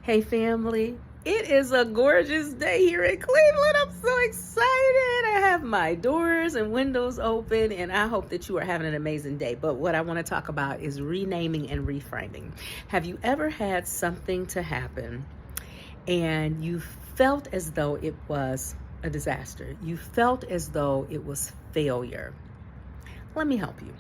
Hey family, it is a gorgeous day here in Cleveland. I'm so excited. I have my doors and windows open and I hope that you are having an amazing day. But what I want to talk about is renaming and reframing. Have you ever had something to happen and you felt as though it was a disaster? You felt as though it was failure. Let me help you.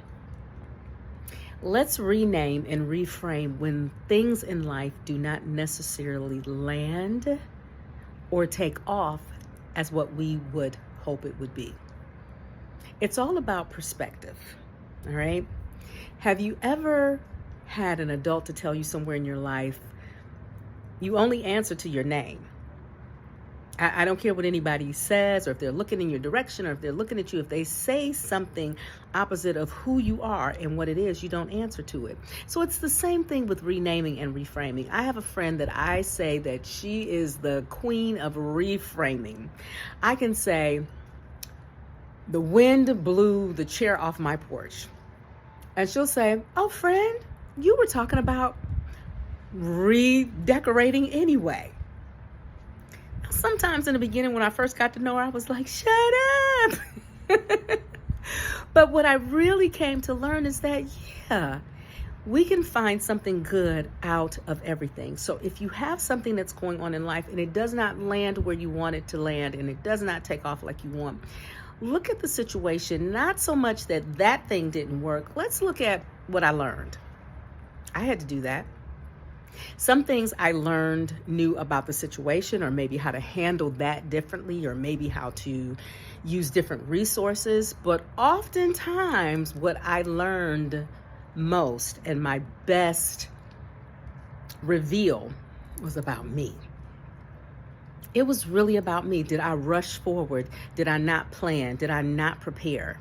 Let's rename and reframe when things in life do not necessarily land or take off as what we would hope it would be. It's all about perspective, all right? Have you ever had an adult to tell you somewhere in your life, you only answer to your name? I don't care what anybody says, or if they're looking in your direction, or if they're looking at you, if they say something opposite of who you are and what it is, you don't answer to it. So it's the same thing with renaming and reframing. I have a friend that I say that she is the queen of reframing. I can say, the wind blew the chair off my porch. And she'll say, oh, friend, you were talking about redecorating anyway. Sometimes in the beginning when I first got to know her, I was like, shut up. But what I really came to learn is that, yeah, we can find something good out of everything. So if you have something that's going on in life and it does not land where you want it to land and it does not take off like you want, look at the situation, not so much that that thing didn't work. Let's look at what I learned. I had to do that. Some things I learned knew about the situation, or maybe how to handle that differently, or maybe how to use different resources. But oftentimes what I learned most and my best reveal was about me. It was really about me. Did I rush forward? Did I not plan? Did I not prepare?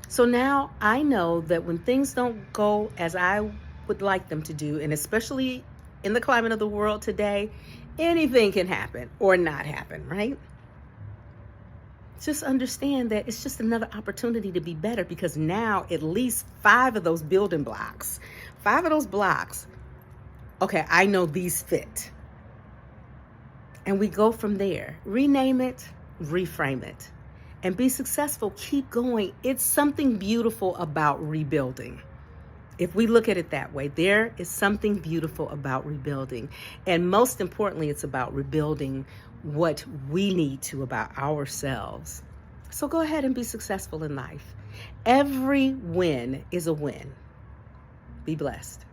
So now I know that when things don't go as I would like them to do, and especially in the climate of the world today, anything can happen or not happen, right? Just understand that it's just another opportunity to be better, because now at least 5 of those building blocks, 5 of those blocks, okay, I know these fit. And we go from there. Rename it, reframe it, and be successful. Keep going. It's something beautiful about rebuilding. If we look at it that way, there is something beautiful about rebuilding. And most importantly, it's about rebuilding what we need to about ourselves. So go ahead and be successful in life. Every win is a win. Be blessed.